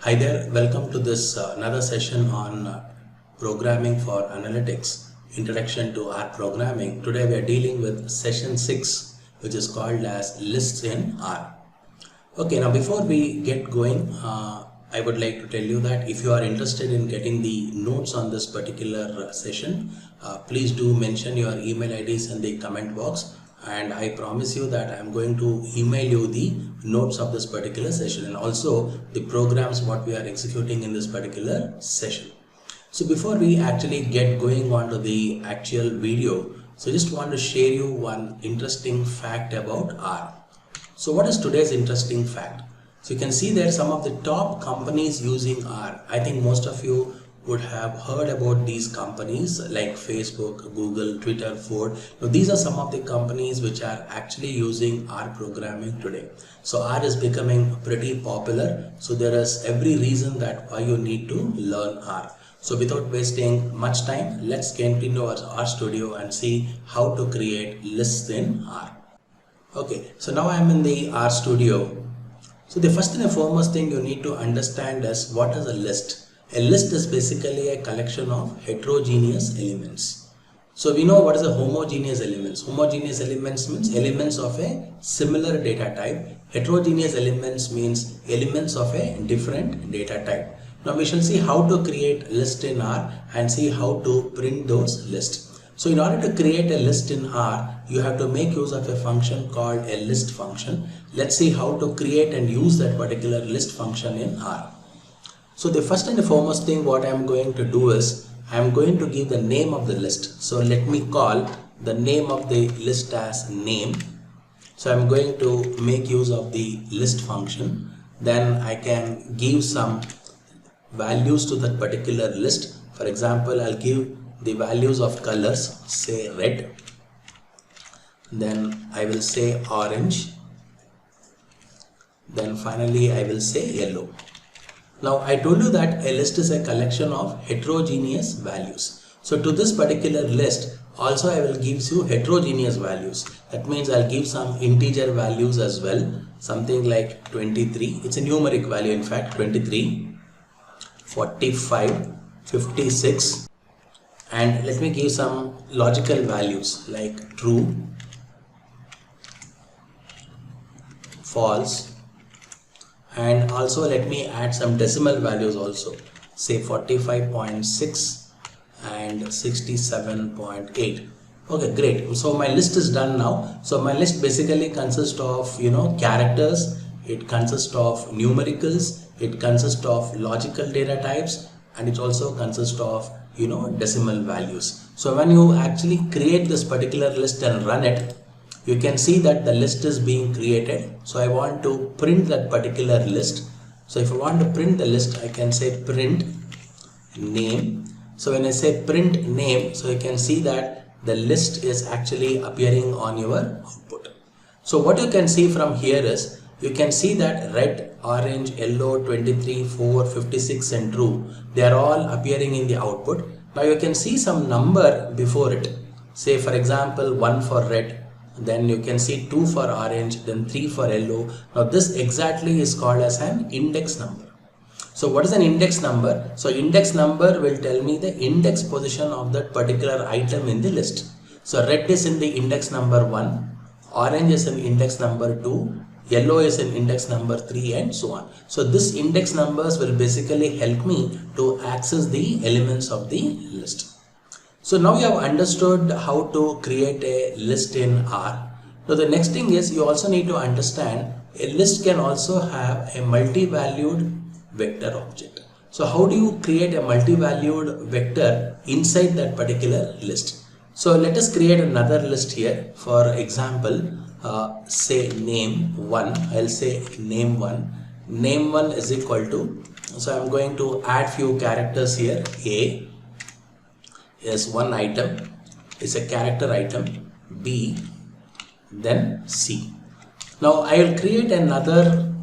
Hi there, welcome to this another session on programming for analytics, introduction to R programming. Today we are dealing with session 6, which is called as lists in R. Okay, now before we get going, I would like to tell you that if you are interested in getting the notes on this particular session, please do mention your email IDs in the comment box, and I promise you that I am going to email you the notes of this particular session and also the programs what we are executing in this particular session. So before we actually get going on to the actual video, so I just want to share you one interesting fact about R. So what is today's interesting fact? So you can see there some of the top companies using R. I think most of you would have heard about these companies like Facebook, Google, Twitter, Ford. Now these are some of the companies which are actually using R programming today. So R is becoming pretty popular. So there is every reason that why you need to learn R. So without wasting much time, let's get into our R studio and see how to create lists in R. Okay, so now I am in the R studio. So the first and foremost thing you need to understand is what is a list. A list is basically a collection of heterogeneous elements. So we know what is a homogeneous elements. Homogeneous elements means elements of a similar data type. Heterogeneous elements means elements of a different data type. Now we shall see how to create list in R and see how to print those lists. So in order to create a list in R, you have to make use of a function called a list function. Let's see how to create and use that particular list function in R. So the first and the foremost thing what I am going to do is I am going to give the name of the list. So let me call the name of the list as name. So I am going to make use of the list function. Then I can give some values to that particular list. For example, I'll give the values of colors, say red. Then I will say orange. Then finally I will say yellow. Now I told you that a list is a collection of heterogeneous values. So to this particular list also I will give you heterogeneous values. That means I'll give some integer values as well. Something like 23. It's a numeric value in fact. 23, 45, 56. And let me give some logical values like true, false. And also let me add some decimal values also, say 45.6 and 67.8. Okay, great. So my list is done now. So my list basically consists of characters, it consists of numericals, it consists of logical data types, and it also consists of decimal values. So when you actually create this particular list and run it, you can see that the list is being created. So I want to print that particular list. So if I want to print the list, I can say print name. So when I say print name, so you can see that the list is actually appearing on your output. So what you can see from here is, you can see that red, orange, yellow, 23, 4, 56 and true, they are all appearing in the output. Now you can see some number before it. Say for example 1 for red, then you can see 2 for orange, then 3 for yellow. Now this exactly is called as an index number. So what is an index number? So index number will tell me the index position of that particular item in the list. So red is in the index number 1, orange is in index number 2, yellow is in index number 3 and so on. So this index numbers will basically help me to access the elements of the list. So now you have understood how to create a list in R. Now the next thing is you also need to understand a list can also have a multi-valued vector object. So how do you create a multi-valued vector inside that particular list? So let us create another list here. For example, say name 1. I'll say name 1. Name 1 is equal to, so I'm going to add few characters here. A is one item, is a character item, B, then C. Now I will create another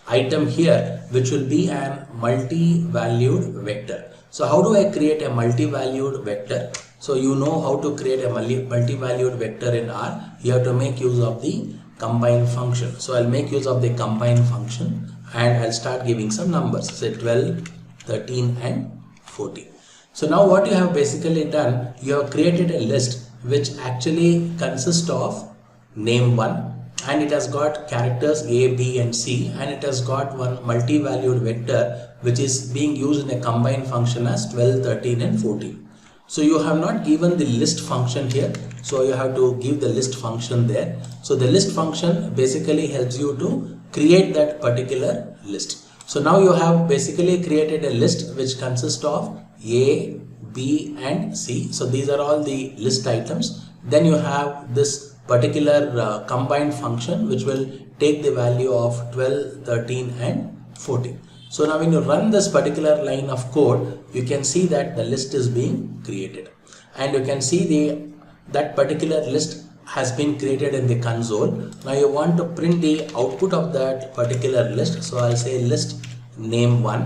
item here which will be a multi-valued vector. So how do I create a multi-valued vector? So you know how to create a multi-valued vector in R. You have to make use of the combine function. So I'll make use of the combine function and I'll start giving some numbers, say 12, 13 and 14. So now what you have basically done, you have created a list which actually consists of name 1, and it has got characters A, B and C, and it has got one multi-valued vector which is being used in a combined function as 12, 13 and 14. So you have not given the list function here, so you have to give the list function there. So the list function basically helps you to create that particular list. So now you have basically created a list which consists of A, B and C. So these are all the list items. Then you have this particular combined function which will take the value of 12, 13 and 14. So now when you run this particular line of code, you can see that the list is being created, and you can see that particular list has been created in the console. Now you want to print the output of that particular list. So I'll say list name 1.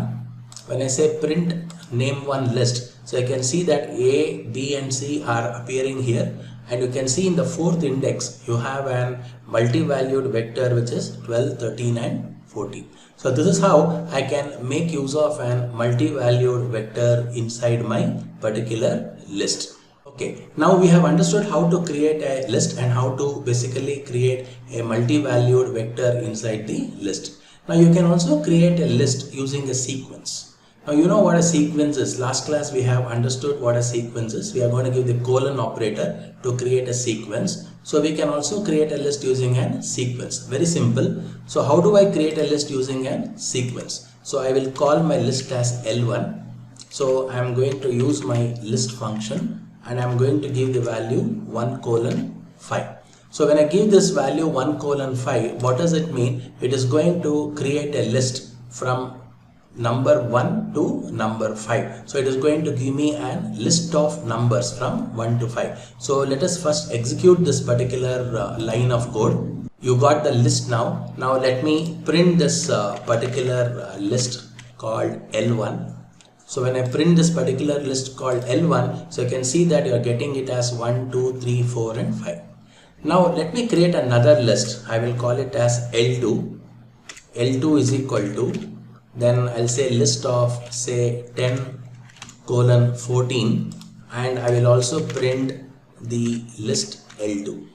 When I say print name 1 list, so I can see that A, B and C are appearing here, and you can see in the 4th index you have an multi-valued vector which is 12, 13 and 14. So this is how I can make use of an multi-valued vector inside my particular list. Okay, now we have understood how to create a list and how to basically create a multi-valued vector inside the list. Now you can also create a list using a sequence. Now you know what a sequence is. Last class we have understood what a sequence is. We are going to give the colon operator to create a sequence. So we can also create a list using a sequence. Very simple. So how do I create a list using a sequence? So I will call my list as L1. So I am going to use my list function and I am going to give the value 1:5. So when I give this value 1:5, what does it mean? It is going to create a list from number 1 to number 5. So it is going to give me a list of numbers from 1 to 5. So let us first execute this particular line of code. You got the list now. Now let me print this particular list called L1. So when I print this particular list called L1, so you can see that you are getting it as 1, 2, 3, 4 and 5. Now let me create another list. I will call it as L2. L2 is equal to, then I'll say list of say 10:14, and I will also print the list L2.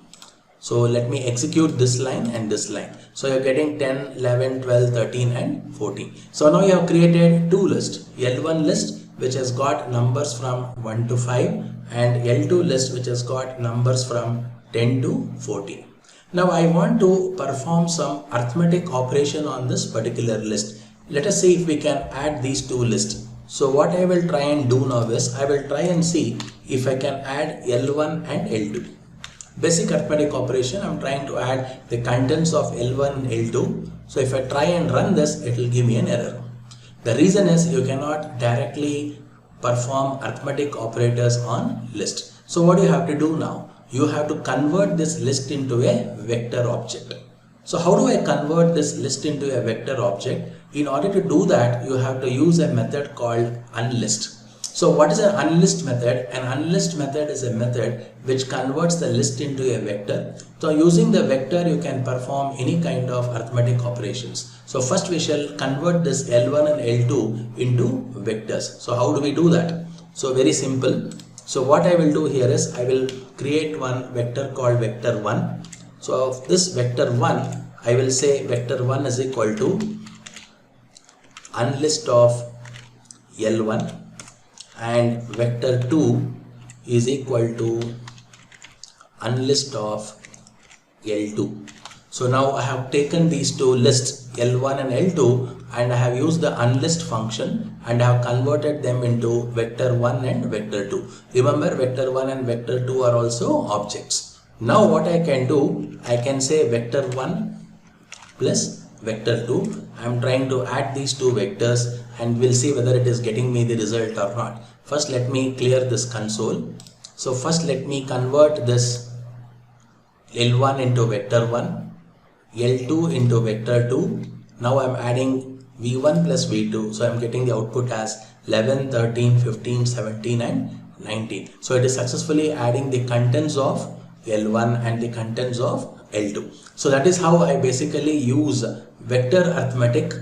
So let me execute this line and this line. So you're getting 10, 11, 12, 13 and 14. So now you have created two lists. L1 list which has got numbers from 1 to 5 and L2 list which has got numbers from 10 to 14. Now I want to perform some arithmetic operation on this particular list. Let us see if we can add these two lists. So what I will try and do now is I will try and see if I can add L1 and L2. Basic arithmetic operation, I am trying to add the contents of L1 and L2. So if I try and run this, it will give me an error. The reason is you cannot directly perform arithmetic operators on list. So what you have to do now? You have to convert this list into a vector object. So how do I convert this list into a vector object? In order to do that, you have to use a method called unlist. So what is an unlist method? An unlist method is a method which converts the list into a vector. So using the vector, you can perform any kind of arithmetic operations. So first we shall convert this L1 and L2 into vectors. So how do we do that? So very simple. So what I will do here is I will create one vector called vector 1. So of this vector 1, I will say vector 1 is equal to unlist of L1 and vector 2 is equal to unlist of L2. So now I have taken these two lists L1 and L2 and I have used the unlist function and I have converted them into vector 1 and vector 2. Remember, vector 1 and vector 2 are also objects. Now what I can do, I can say vector 1 plus vector 2. I am trying to add these two vectors and we'll see whether it is getting me the result or not. First let me clear this console. So first let me convert this L1 into vector 1, L2 into vector 2. Now I am adding V1 plus V2. So I am getting the output as 11, 13, 15, 17 and 19. So it is successfully adding the contents of L1 and the contents of L2. So that is how I basically use vector arithmetic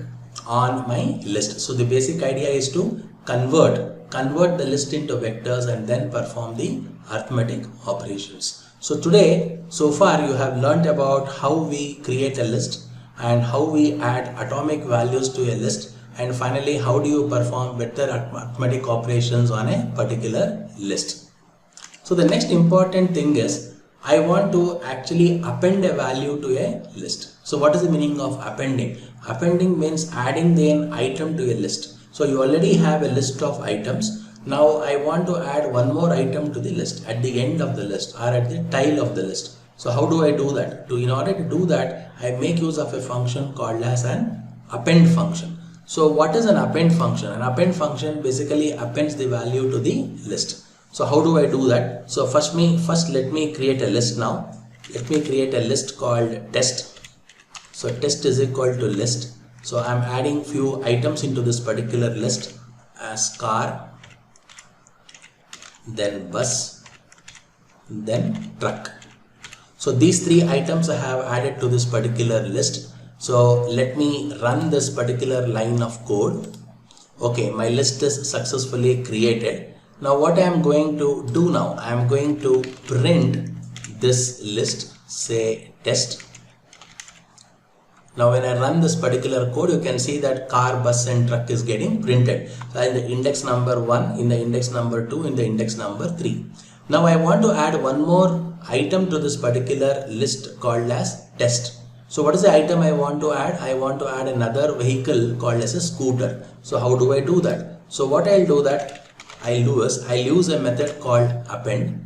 on my list. So the basic idea is to convert the list into vectors and then perform the arithmetic operations. So today, so far you have learnt about how we create a list and how we add atomic values to a list, and finally how do you perform vector arithmetic operations on a particular list. So the next important thing is I want to actually append a value to a list. So what is the meaning of appending? Appending means adding an item to a list. So you already have a list of items. Now I want to add one more item to the list at the end of the list or at the tail of the list. So how do I do that? In order to do that, I make use of a function called as an append function. So what is an append function? An append function basically appends the value to the list. So how do I do that? So first let me create a list now. Let me create a list called test. So test is equal to list. So I'm adding few items into this particular list as car, then bus, then truck. So these three items I have added to this particular list. So let me run this particular line of code. Okay, my list is successfully created. Now what I am going to do now, I am going to print this list, say test. Now when I run this particular code, you can see that car, bus and truck is getting printed. So in the index number 1, in the index number 2, in the index number 3. Now I want to add one more item to this particular list called as test. So what is the item I want to add? I want to add another vehicle called as a scooter. So how do I do that? So what I'll do that, I'll use a method called append.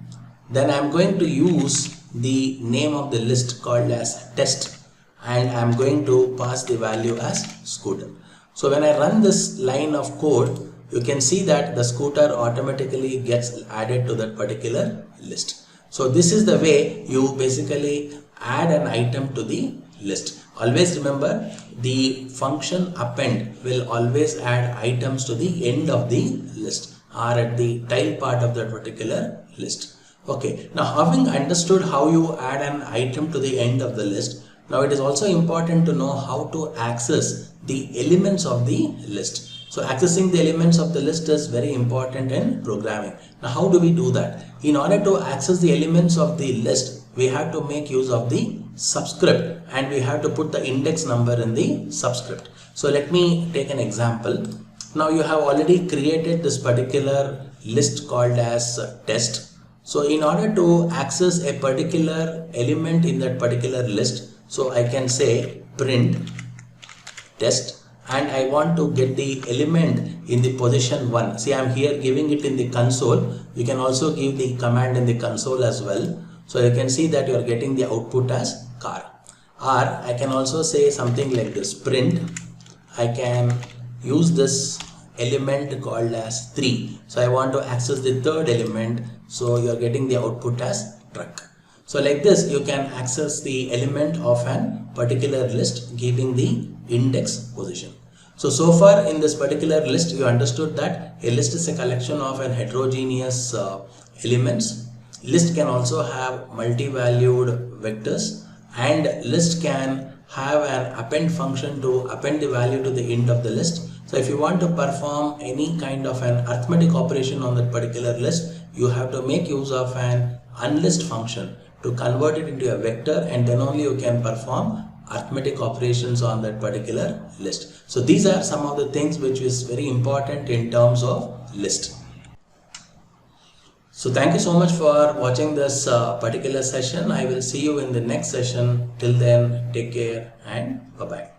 Then I'm going to use the name of the list called as test, and I'm going to pass the value as scooter. So when I run this line of code, you can see that the scooter automatically gets added to that particular list. So this is the way you basically add an item to the list. Always remember, the function append will always add items to the end of the list or at the tail part of that particular list. Okay, now having understood how you add an item to the end of the list, now it is also important to know how to access the elements of the list. So accessing the elements of the list is very important in programming. Now how do we do that? In order to access the elements of the list, we have to make use of the subscript and we have to put the index number in the subscript. So let me take an example. Now you have already created this particular list called as test. So in order to access a particular element in that particular list, so I can say print test and I want to get the element in the position 1. See, I'm here giving it in the console. You can also give the command in the console as well. So you can see that you are getting the output as car. Or I can also say something like this, print. I can use this element called as 3. So I want to access the third element. So you are getting the output as truck. So like this, you can access the element of an particular list giving the index position. So far in this particular list, you understood that a list is a collection of an heterogeneous elements. List can also have multi-valued vectors, and list can have an append function to append the value to the end of the list. So if you want to perform any kind of an arithmetic operation on that particular list, you have to make use of an unlist function to convert it into a vector, and then only you can perform arithmetic operations on that particular list. So these are some of the things which is very important in terms of list. So thank you so much for watching this particular session. I will see you in the next session. Till then, take care and bye-bye.